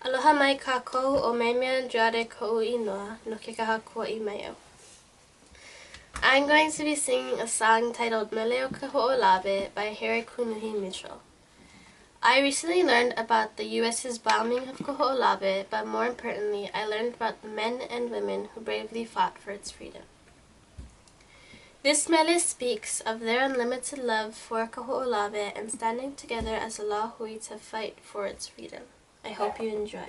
Aloha mai kākou o MeiMei Andrade ko'u inoa no ke kahakua'i mai au. I'm going to be singing a song titled Mele o Kahoʻolawe by Harry Kunihi Mitchell. I recently learned about the U.S.'s bombing of Kahoʻolawe, but more importantly, I learned about the men and women who bravely fought for its freedom. This mele speaks of their unlimited love for Kahoʻolawe and standing together as a lahui to fight for its freedom. I hope you enjoy.